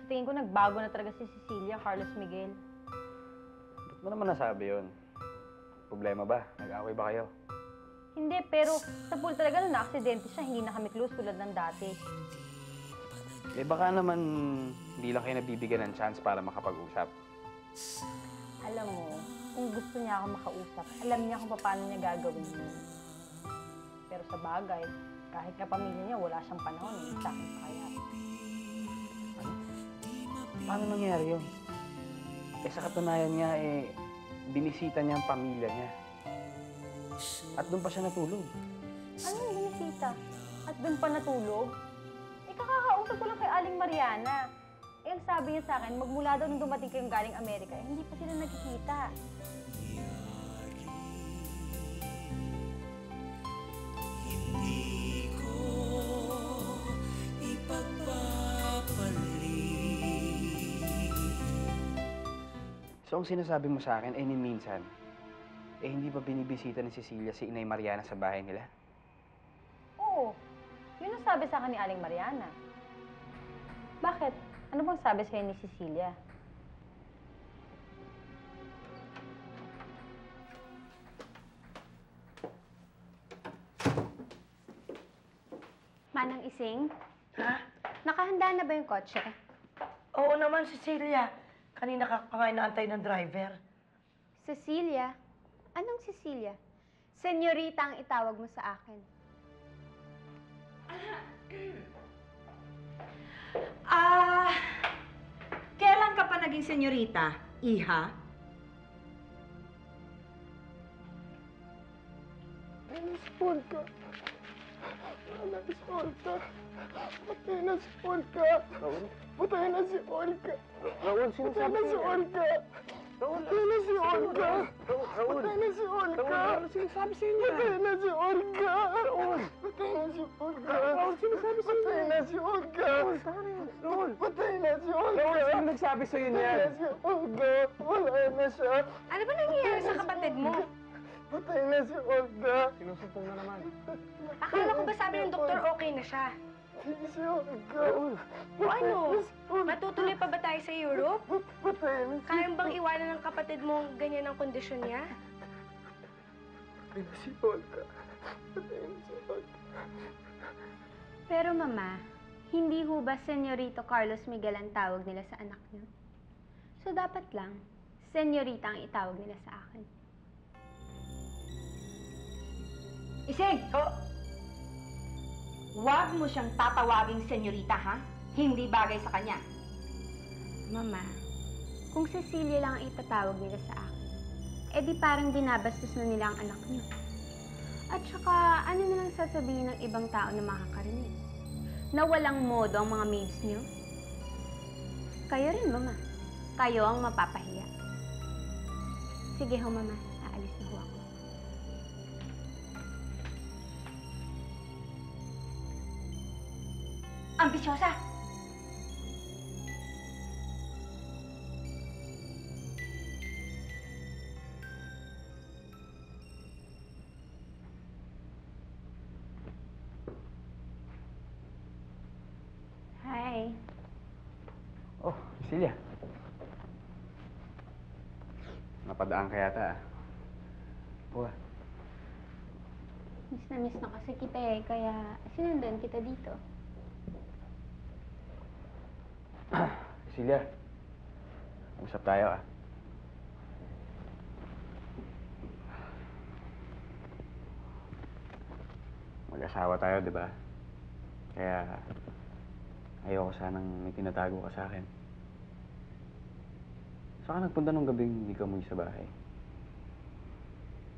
tingin ko nagbago na talaga si Cecilia, Carlos Miguel. Ba't mo naman nasabi yun? Problema ba? Nag-away ba kayo? Hindi, pero sa pool talaga nung na-aksidente siya, hindi na kami close tulad ng dati. Eh baka naman hindi lang kayo nabibigyan ng chance para makapag-usap. Alam mo, kung gusto niya ako makausap, alam niya kung paano niya gagawin yun. Pero sa bagay, kahit nga pamilya niya, wala siyang panahon eh, sa akin pa kaya. Ano? Paano nangyari yun? Eh sa katunayan nga eh, binisita niya ang pamilya niya. At doon pa siya natulog. Anong binisita? At doon pa natulog? Eh, kakakausap ko lang kay Aling Mariana. Eh, ang sabi niya sa akin, magmula daw nung dumating kayong galing Amerika, eh, hindi pa sila nagkikita. So ang sinasabi mo sa akin, eh ni minsan, eh hindi ba binibisita ni Cecilia si Inay Mariana sa bahay nila? Oo, yun ang sabi sa akin ni Aling Mariana. Bakit? Ano bang sabi sa'yo ni Cecilia? Manang Ising, Ha? nakahanda na ba yung kotse? Oo naman, Cecilia. Kanina ka pa nga inaantay ng driver. Cecilia? Anong Cecilia? Senyorita ang itawag mo sa akin. Kailan ka pa naging senyorita, Iha? Polka. Anak si Olka. Patay na si Olka. Patay na si Olka. Raul, Patay na si Olka. Patay na si Olka. Patay na si Olka. sinasabi sa inyo? Patay na si Olka. Patay na si Olka. sinasabi sa Patay na si Olka. Raul, Patay na si Olka. sino nagsabi sa inyo Patay yan? na si Olga. Wala na siya. Ano ba nangyayari sa kapatid mo? Patay na si Olga. Sinusumpong na naman. Akala ko ba sabi ng doktor okay na siya? Si Olga. O ano? Matutuloy pa ba tayo sa Europe? Patay na si Kayang bang iwanan ng kapatid mo ganyan ang kondisyon niya? Patay na si Olga. Patay na si Olga. Pero mama, hindi ho ba Senyorito Carlos Miguel ang tawag nila sa anak niyo? So dapat lang, Senyorita ang itawag nila sa akin. Ising! Huwag mo siyang tatawaging senyorita, ha? Hindi bagay sa kanya. Mama, kung Cecilia lang ang itatawag nila sa akin, edi parang binabastos na nila ang anak niyo. At saka, ano nilang sasabihin ng ibang tao na makakarinig? Na walang modo ang mga maids niyo? Kayo rin, Mama. Kayo ang mapapahiya. Sige ho, Mama. Aalis na ho ako. Ambisyosa! Hi. Oh, Cecilia. Napadaan ka yata ah. Buha. Miss na miss na kasi kita eh, kaya sinundan kita dito. Cecilia. Usap tayo ah. Mag-asawa tayo, di ba? Kaya ayoko sanang may tinatago ka sa akin. Saan ka nagpunta nung gabing hindi ka umuwi sa bahay?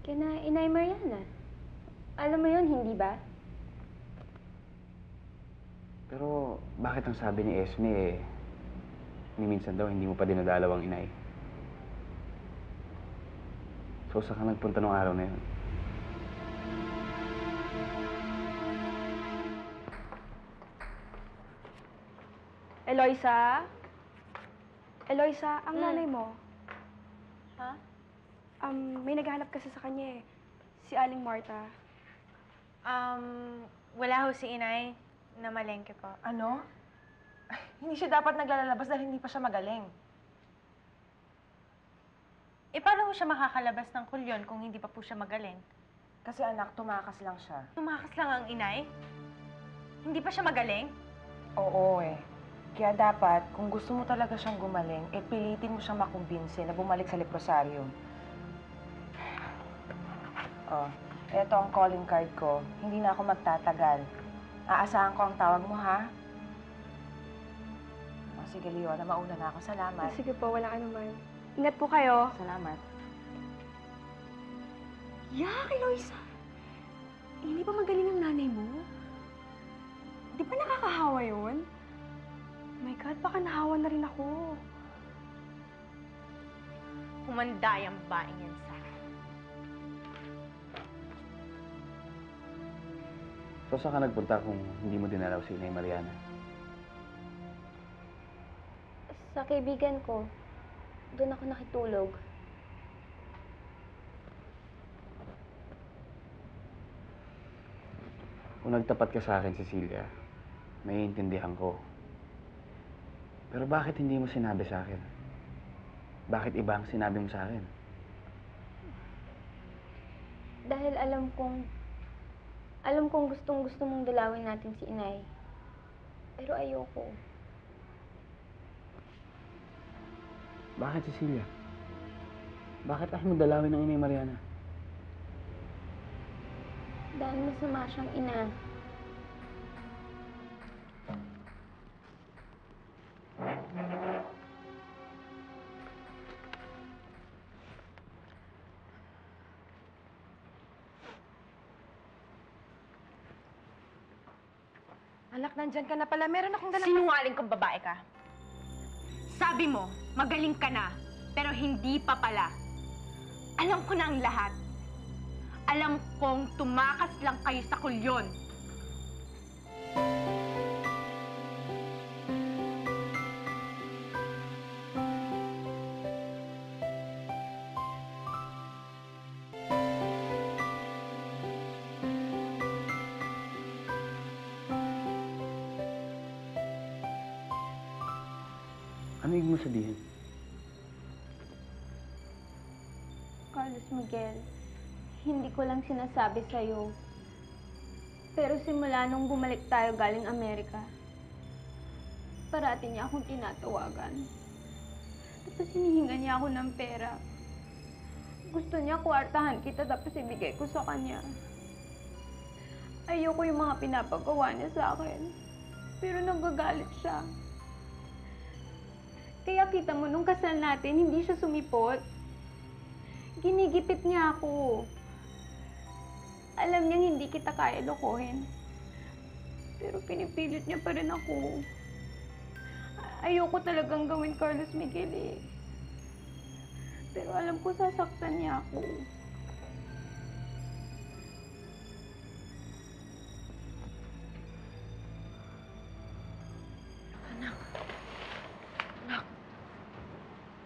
Kina Inay Mariana. Alam mo yun, hindi ba? Pero bakit ang sabi ni Esme eh, ni minsan daw hindi mo pa dinadalaw ang inay? So saan ka nagpunta nung araw na yun? Eloisa? Eloisa, ang nanay mo. Ha? May naghahanap kasi sa kanya eh. Si Aling Marta. Wala ho si Inay. Namalengke po. Ano? Hindi siya dapat naglalabas dahil hindi pa siya magaling. Eh, paano ho siya makakalabas ng kulyon kung hindi pa po siya magaling? Kasi anak, tumakas lang siya. Tumakas lang ang inay? Hindi pa siya magaling? Oo eh. Kaya dapat, kung gusto mo talaga siyang gumaling, eh pilitin mo siyang makumbinse na bumalik sa leprosarium. Oh, eto ang calling card ko. Hindi na ako magtatagal. Aasahan ko ang tawag mo, ha? Oh, sige, Leona, mauna na ako. Salamat. Sige po, walang anuman. Ingat po kayo. Salamat. Yaki, Loisa. Hindi pa magaling ang nanay mo? Di ba nakakahawa yun? Oh my God, baka nahawa na rin ako. Humanday ang babaeng yan sa akin. So, saan ka nagpunta kung hindi mo dinalaw si Inay Mariana? Sa kaibigan ko, doon ako nakitulog. Kung nagtapat ka sa akin, Cecilia, maiintindihan ko. Pero bakit hindi mo sinabi sa akin? Bakit iba ang sinabi mo sa akin? Dahil alam kong gustong-gusto mong dalawin natin si Inay. Pero ayoko. Bakit, Cecilia? Bakit ayaw mo dalawin ng Inay Mariana? Dahil masama siyang ina. Anak, nandyan ka na pala. Meron akong dalang... Sinungaling kang babae ka. Sabi mo, magaling ka na, pero hindi pa pala. Alam ko na ang lahat. Alam kong tumakas lang kayo sa kulyon. Ano ibig mo sabihin? Carlos Miguel, hindi ko lang sinasabi sa'yo. Pero simula nung bumalik tayo galing Amerika, parati niya akong tinatawagan. Tapos hinihinga niya ako ng pera. Gusto niya kwartahan kita tapos ibigay ko sa kanya. Ayoko yung mga pinapagawa niya sa akin. Pero nagagalit siya. Kaya kita mo, nung kasal natin, hindi siya sumipot. Ginigipit niya ako. Alam niyang hindi kita kaya lokohin. Pero pinipilit niya pa rin ako. Ayoko talagang gawin Carlos Miguel eh. Pero alam ko sasaktan niya ako.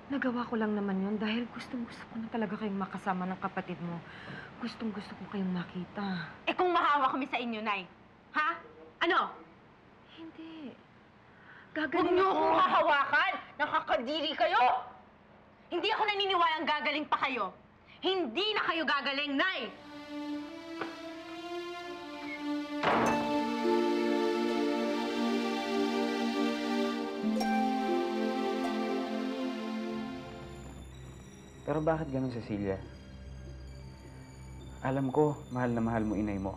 Nagawa ko lang naman yun dahil gustong-gusto ko na talaga kayong makasama ng kapatid mo. Gustong-gusto ko kayong makita. Eh kung mahawa kami sa inyo, Nay. Ha? Ano? Hindi. Huwag Gagaling niyo ako. akong hahawakan! Nakakadiri kayo! Hindi ako naniniwalang gagaling pa kayo. Hindi na kayo gagaling, Nay! Pero bakit ganun, Cecilia? Alam ko, mahal na mahal mo inay mo.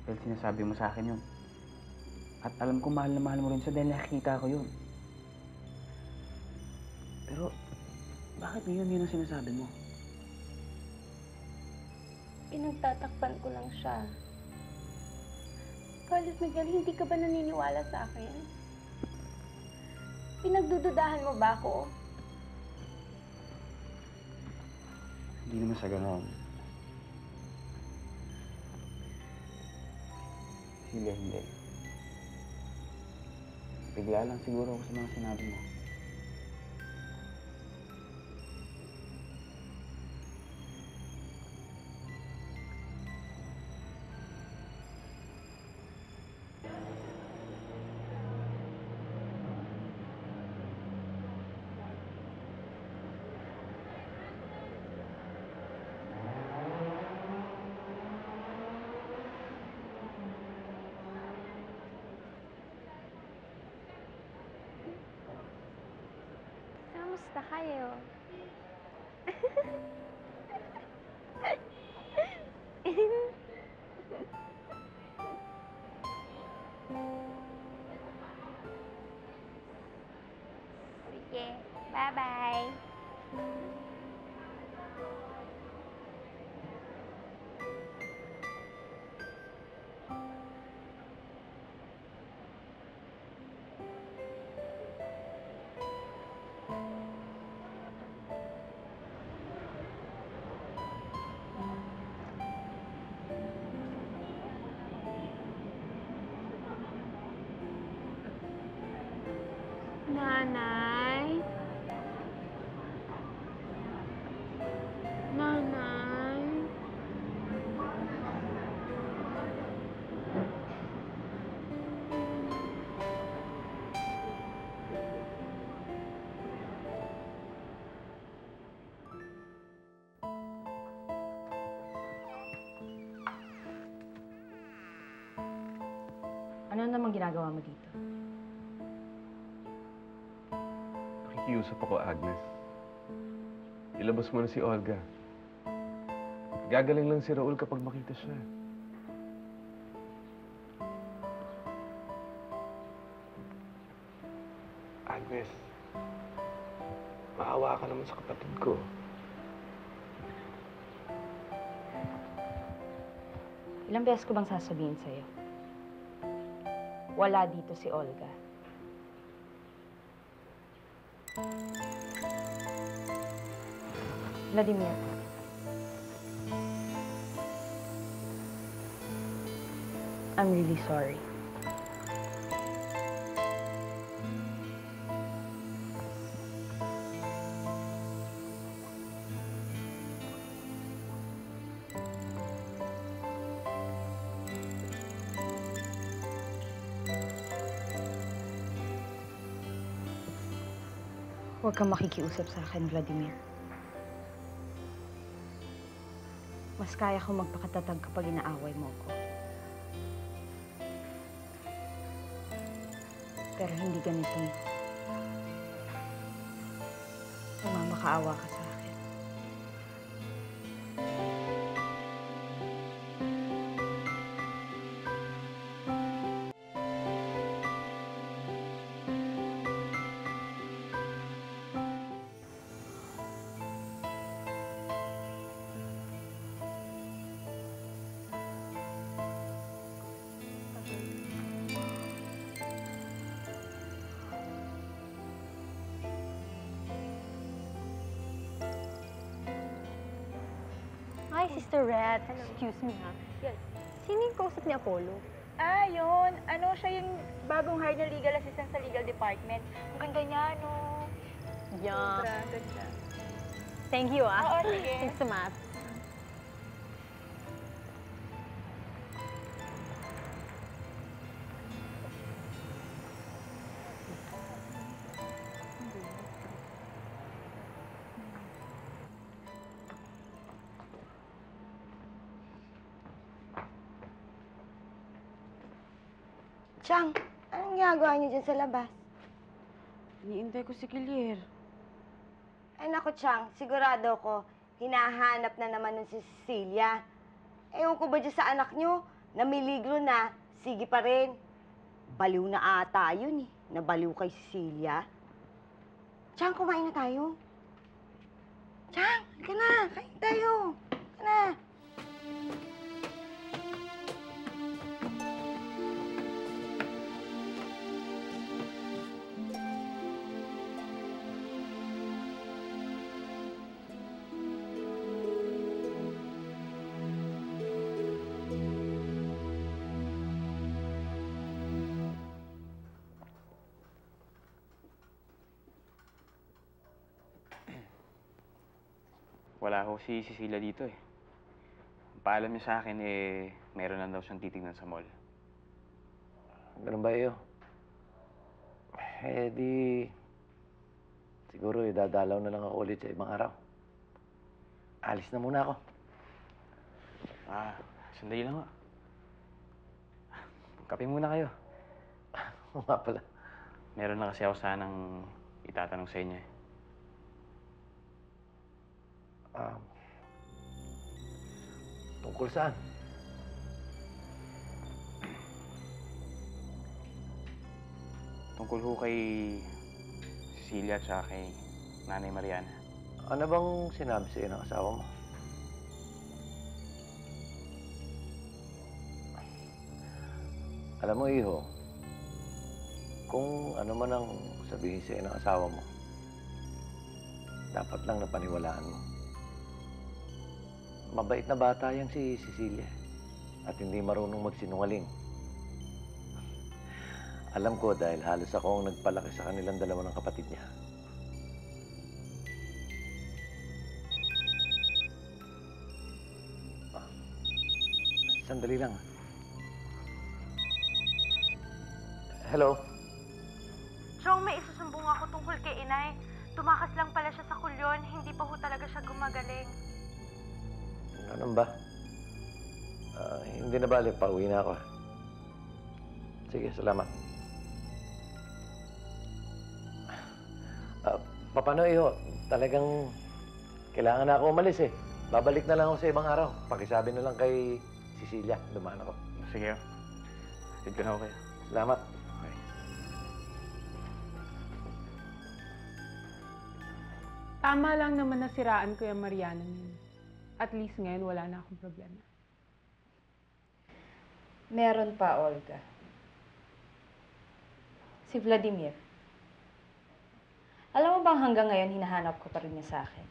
Dahil sinasabi mo sa akin yun. At alam ko, mahal na mahal mo rin siya dahil nakikita ko yun. Pero, bakit ngayon yun ang sinasabi mo? Pinagtatakpan ko lang siya. Carlos Miguel, hindi ka ba naniniwala sa akin? Pinagdududahan mo ba ako? Hindi naman sa ganon. Cecilia, hindi. Bigla lang siguro ako sa mga sinabi mo. Kamusta kayo? Sige, bye-bye. Nanay? Nanay? Ano namang ginagawa mo dito? Nakikiusap ako, Agnes. Ilabas mo na si Olga. Gagaling lang si Raul kapag makita siya. Agnes, maawa ka naman sa kapatid ko. Ilang beses ko bang sasabihin sa'yo? Wala dito si Olga. Vladimir. I'm really sorry. Huwag kang makikiusap sa akin, Vladimir. Mas kaya kong magpakatatag kapag inaaway mo ko. Pero hindi ganito. Namamakaawa ka sa akin. Hi, Sister Red. Excuse me, ha? Yes. Sino yung kausap ni Apollo? Ah, yun. Ano, siya yung bagong hired na legal assistant sa legal department. Ang ganda niya, no? Yeah. Sobra, ganda. Thank you, ah. Oo, sige. Thanks so much. Chang, anong ginagawa niyo dyan sa labas? Iniintay ko si Kilier. Ay naku, Chang, sigurado ko, hinahanap na naman ng si Cecilia. Ewan ko ba dyan sa anak niyo, namiligro na, sige pa rin. Baliw na ata yun eh, nabaliw kay Cecilia. Chang, kumain na tayo. Chang, halika na, kain tayo. Halika na. Wala ho si Cecilia dito eh. Ang paalam niya sa akin eh, meron lang daw siyang titignan sa mall. Ganun ba iyo? Eh di... Siguro idadalaw na lang ako ulit sa ibang araw. Alis na muna ako. Ah, sandali lang ho. Kape muna kayo. Oo nga pala. Meron na kasi ako sanang itatanong sa inyo eh. Tungkol saan? Tungkol ho kay Cecilia at kay Nanay Mariana. Ano bang sinabi sa'yo ng asawa mo? Alam mo, iho, kung ano man ang sabihin sa'yo ng asawa mo, dapat lang napaniwalaan mo. Mabait na bata yan si Cecilia at hindi marunong magsinungaling. Alam ko dahil halos ako ang nagpalaki sa kanilang dalawa ng kapatid niya. Sandali lang. Hello? Chong, may isusumbong ako tungkol kay Inay. Tumakas lang pala siya sa kulyon, hindi pa ho talaga siya gumagaling. Ganun ba? Hindi na balik. Pauwi na ako. Sige, salamat. Paano, iho? Talagang kailangan na ako umalis eh. Babalik na lang ako sa ibang araw. Pakisabi na lang kay Cecilia. Dumaan ako. Sige. Hatid ko na ako kayo. Salamat. Okay. Tama lang naman na siraan ko yung Mariana niyo. At least ngayon wala na akong problema. Meron pa, Olga. Si Vladimir. Alam mo bang hanggang ngayon hinahanap ko pa rin niya sa akin?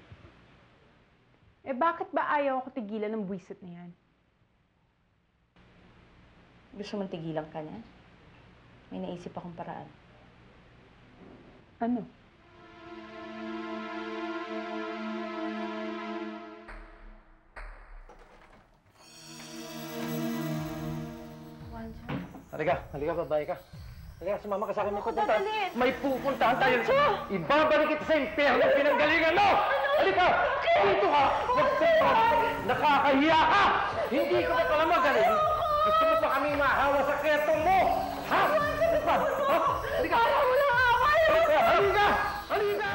Eh bakit ba ayaw ako tigilan ng buwisit na yan? Gusto mong tigilan ka niya? May naisip akong paraan. Ano? Halika, babae ka. Halika, sumama ka sa akin. May pupuntahan tayo. Ibabalik kita sa impyerno pinanggalingan mo! Halika! Dito ka! Nakakahiya ka! Hindi ko na pala magaling. Gusto mo pa kami mahawa sa kretong mo! Ha? Halika! Halika! Halika! Halika!